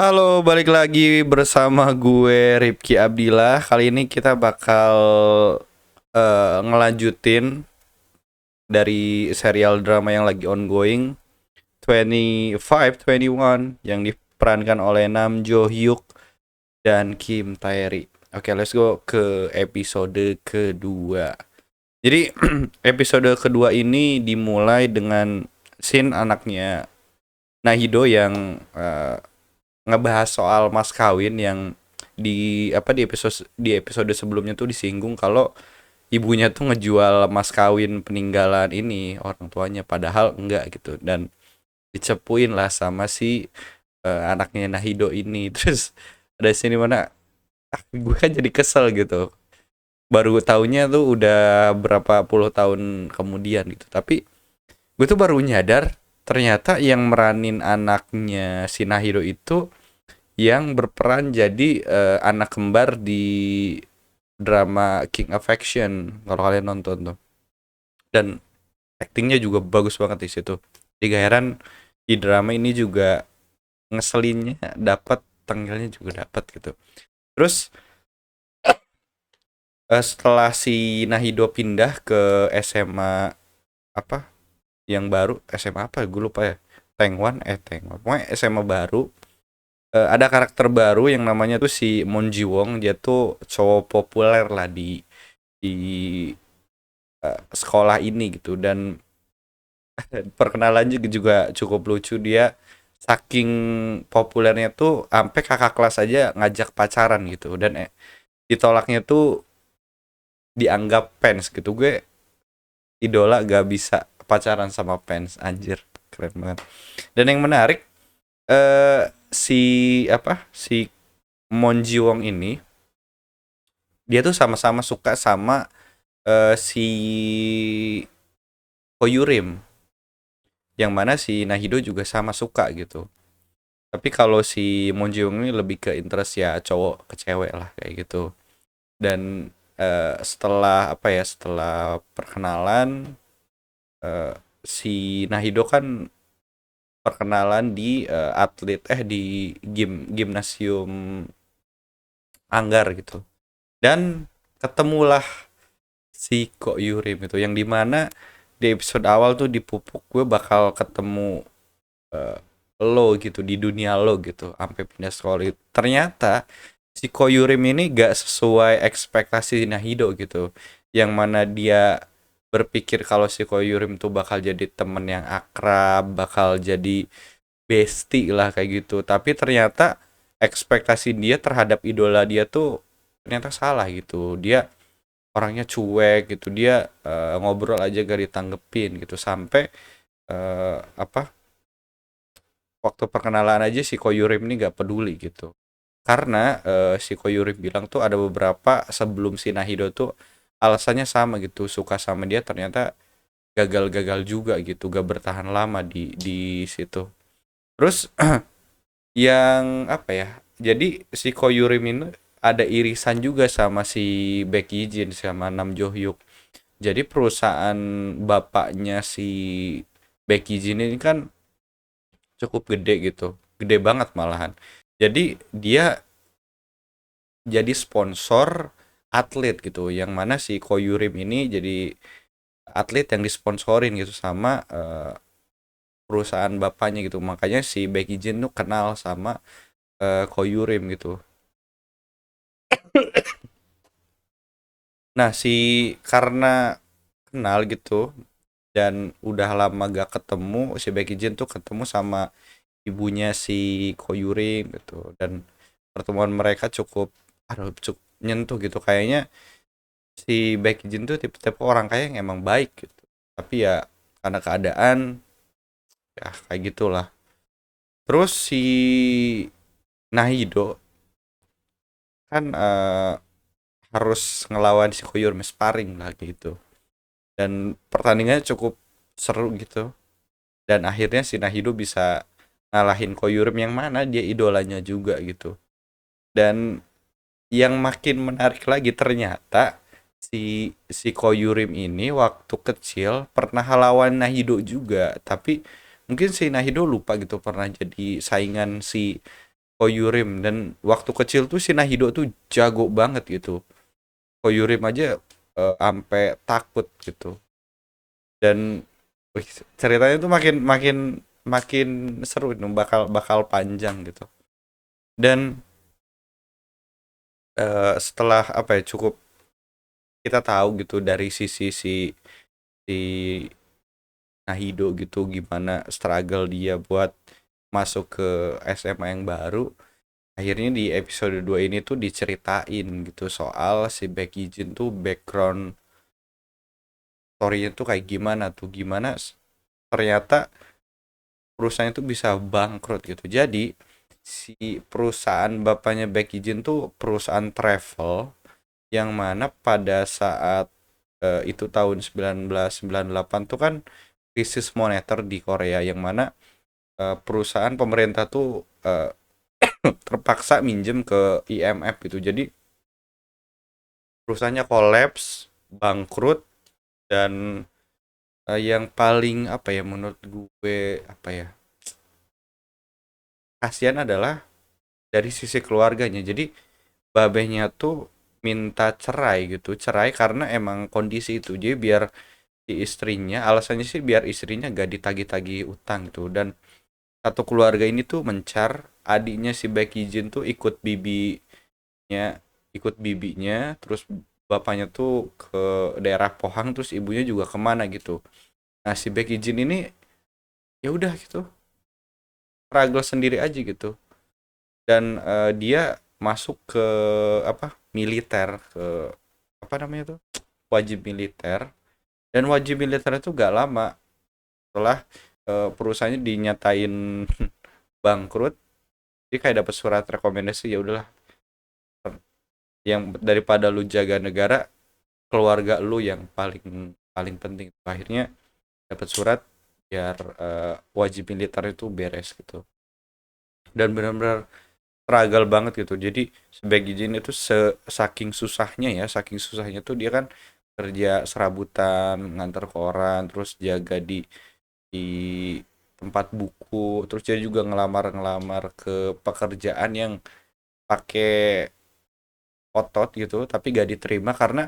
Halo, balik lagi bersama gue Ripki Abdillah. Kali ini kita bakal ngelanjutin dari serial drama yang lagi ongoing 25, 21 yang diperankan oleh Nam Jo Hyuk dan Kim Tae-ri. Oke, let's go ke episode kedua. Jadi episode kedua ini dimulai dengan scene anaknya Nahido yang ngebahas soal mas kawin yang di episode sebelumnya tuh disinggung kalau ibunya tuh ngejual mas kawin peninggalan ini orang tuanya, padahal enggak gitu, dan dicepuin lah sama si anaknya Nahido ini. Terus ada sini mana gue kan jadi kesel gitu, baru taunya tuh udah berapa puluh tahun kemudian gitu, tapi gue tuh baru nyadar ternyata yang meranin anaknya si Nahido itu yang berperan jadi anak kembar di drama King of Action, kalau kalian nonton tuh. Dan aktingnya juga bagus banget di situ. Jadi gak heran di drama ini juga ngeselinnya dapat, tengilnya juga dapat gitu. Terus setelah si Nahido pindah ke SMA apa yang baru, SMA apa gue lupa ya, Tengwan pokoknya SMA baru. Ada karakter baru yang namanya tuh si Mon Ji Wong. Dia tuh cowok populer lah di sekolah ini gitu, dan perkenalan juga cukup lucu. Dia saking populernya tuh sampai kakak kelas aja ngajak pacaran gitu, dan ditolaknya tuh dianggap fans gitu. Gue idola gak bisa pacaran sama fans, anjir keren banget. Dan yang menarik, si si Mon Ji Wong ini dia tuh sama-sama suka sama si Koyurim, yang mana si Nahido juga sama suka gitu. Tapi kalau si Mon Ji Won ini lebih ke interest ya cowok ke cewek lah kayak gitu. Dan setelah perkenalan, si Nahido kan perkenalan di di gimnasium Anggar gitu. Dan ketemulah si Ko Yurim itu, yang dimana di episode awal tuh dipupuk gue bakal ketemu eh, lo gitu di dunia lo gitu sampai pindah sekolah gitu. Ternyata si Koyurim ini gak sesuai ekspektasi Nahido gitu, yang mana dia berpikir kalau si Koyurim tuh bakal jadi temen yang akrab, bakal jadi bestie lah kayak gitu. Tapi ternyata ekspektasi dia terhadap idola dia tuh ternyata salah gitu. Dia orangnya cuek gitu, dia ngobrol aja gak ditanggepin gitu, sampai eh, apa waktu perkenalan aja si Koyurim ini gak peduli gitu. Karena si Koyurim bilang tuh ada beberapa sebelum si Nahido tuh alasannya sama gitu, suka sama dia ternyata gagal-gagal juga gitu, gak bertahan lama di situ. Terus yang apa ya, jadi si Koyurim ini ada irisan juga sama si Becky Jin sama Nam Jo Hyuk. Jadi perusahaan bapaknya si Becky Jin ini kan cukup gede gitu, gede banget malahan. Jadi dia jadi sponsor atlet gitu, yang mana si Koyurim ini jadi atlet yang disponsorin gitu sama perusahaan bapaknya gitu. Makanya si Becky Jin tuh kenal sama Koyurim gitu. Nah, karena kenal gitu dan udah lama gak ketemu, si Becky Jin tuh ketemu sama ibunya si Koyurim gitu, dan pertemuan mereka cukup nyentuh gitu. Kayaknya si Becky Jin tuh tipe-tipe orang kaya yang emang baik gitu, tapi ya karena keadaan ya kayak gitulah. Terus si Nahido kan harus ngelawan si Koyurim, sparring lah gitu, dan pertandingannya cukup seru gitu, dan akhirnya si Nahido bisa ngalahin Koyurim yang mana dia idolanya juga gitu. Dan yang makin menarik lagi, ternyata si Koyurim ini waktu kecil pernah lawan Nahido juga, tapi mungkin si Nahido lupa gitu pernah jadi saingan si Koyurim, dan waktu kecil tuh si Nahido tuh jago banget gitu. Koyurim aja ampe takut gitu. Dan wih, ceritanya tuh makin makin makin seru itu, bakal bakal panjang gitu. Dan setelah apa ya, cukup kita tahu gitu dari sisi si Nahido gitu, gimana struggle dia buat masuk ke SMA yang baru. Akhirnya di episode 2 ini tuh diceritain gitu soal si Becky Jin tuh background story-nya tuh kayak gimana tuh, gimana ternyata perusahaan itu bisa bangkrut gitu. Jadi si perusahaan bapaknya Becky Jin tuh perusahaan travel, yang mana pada saat itu tahun 1998 tuh kan krisis moneter di Korea, yang mana perusahaan pemerintah tuh terpaksa minjem ke IMF gitu. Jadi perusahaannya kolaps, bangkrut, dan yang paling apa ya menurut gue, apa ya, kasihan adalah dari sisi keluarganya. Jadi babehnya tuh minta cerai gitu, cerai karena emang kondisi itu. Jadi biar si istrinya, alasannya sih biar istrinya gak ditagih-tagih utang gitu. Dan satu keluarga ini tuh mencar adiknya si Becky Jin tuh ikut bibinya, terus bapaknya tuh ke daerah Pohang, terus ibunya juga kemana gitu. Nah si Becky Jin ini ya udah gitu, struggle sendiri aja gitu. Dan dia masuk ke apa, militer, ke apa namanya tuh, wajib militer. Dan wajib militer itu gak lama setelah perusahaannya dinyatain bangkrut, dia kayak dapat surat rekomendasi, ya udahlah, yang daripada lu jaga negara, keluarga lu yang paling paling penting. Akhirnya dapat surat biar wajib militer itu beres gitu. Dan benar-benar struggle banget gitu. Jadi sebagai izin itu saking susahnya ya, saking susahnya tuh dia kan kerja serabutan, ngantar koran, terus jaga di tempat buku, terus dia juga ngelamar-ngelamar ke pekerjaan yang pakai otot gitu, tapi gak diterima karena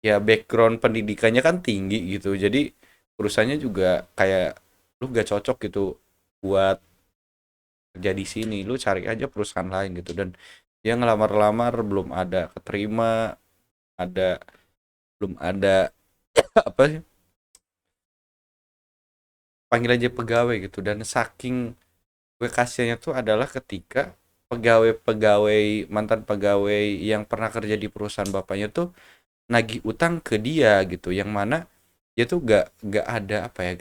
ya background pendidikannya kan tinggi gitu. Jadi perusahaannya juga kayak, lu gak cocok gitu buat kerja di sini, lu cari aja perusahaan lain gitu. Dan dia ngelamar-lamar belum ada keterima, ada belum ada apa sih, panggil aja pegawai gitu. Dan saking gue kasihannya tuh adalah ketika pegawai-pegawai, mantan pegawai yang pernah kerja di perusahaan bapaknya tuh nagih utang ke dia gitu, yang mana dia tuh gak ada apa ya,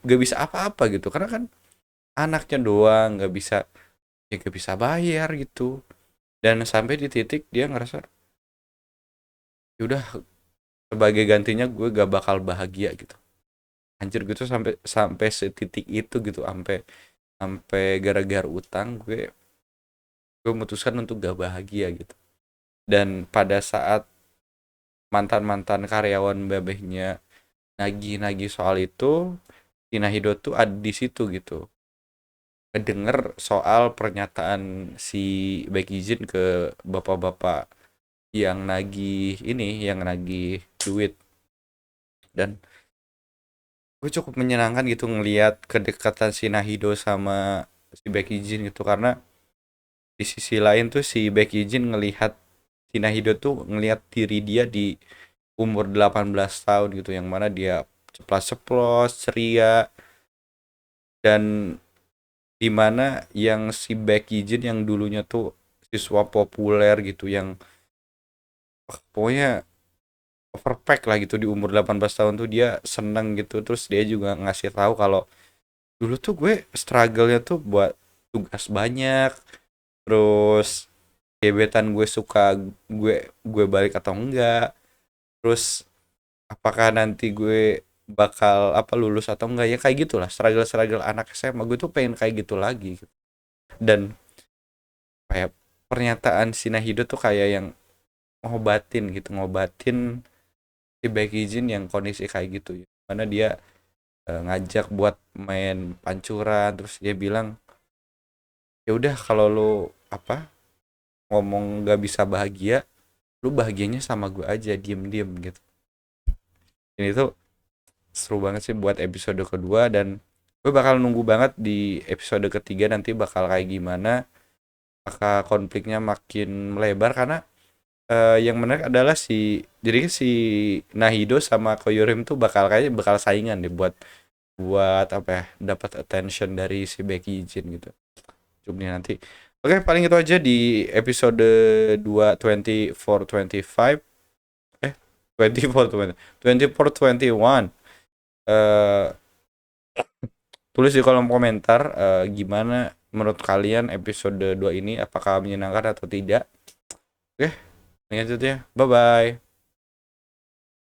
gak bisa apa-apa gitu, karena kan anaknya doang, gak bisa, ya gak bisa bayar gitu. Dan sampai di titik dia ngerasa, ya udah, sebagai gantinya gue gak bakal bahagia gitu. Anjir gitu, sampai sampai setitik itu gitu, sampai sampai gara-gara utang gue memutuskan untuk gak bahagia gitu. Dan pada saat mantan-mantan karyawan babehnya nagih-nagih soal itu, Tina Hido tuh ada di situ gitu, ngedenger soal pernyataan si Becky Jin ke bapak-bapak yang nagih ini, yang nagih duit. Dan gue cukup menyenangkan gitu ngelihat kedekatan si Nahido sama si Becky Jin gitu, karena di sisi lain tuh si Becky Jin ngelihat si Nahido tuh ngelihat diri dia di umur 18 tahun gitu, yang mana dia ceplas-ceplos, ceria, dan dimana yang si Becky Jin yang dulunya tuh siswa populer gitu, yang pokoknya perfect lah gitu, di umur 18 tahun tuh dia seneng gitu. Terus dia juga ngasih tahu kalau dulu tuh gue struggle-nya tuh buat tugas banyak, terus gebetan gue suka gue balik atau enggak, terus apakah nanti gue bakal apa, lulus atau enggak, ya kayak gitulah, struggle-struggle anak SMA. Gue tuh pengen kayak gitu lagi gitu. Dan kayak pernyataan si Nahido tuh kayak yang ngobatin gitu, ngobatin si Becky Jin yang kondisi kayak gitu ya. Mana dia ngajak buat main pancuran, terus dia bilang ya udah kalau lu apa ngomong nggak bisa bahagia, lu bahagianya sama gue aja diem-diem gitu. Ini tuh seru banget sih buat episode kedua, dan gue bakal nunggu banget di episode ketiga nanti bakal kayak gimana. Apakah konfliknya makin melebar, karena yang menarik adalah si Nahido sama Koyorim tuh kayaknya bakal saingan deh buat buat apa ya, dapat attention dari si Becky Jin gitu. Cuma nanti. Oke, paling itu aja di episode 2 24 25 eh 24 20 24 21. eh Tulis di kolom komentar gimana menurut kalian episode 2 ini, apakah menyenangkan atau tidak. Oke, lanjut ya. Bye bye.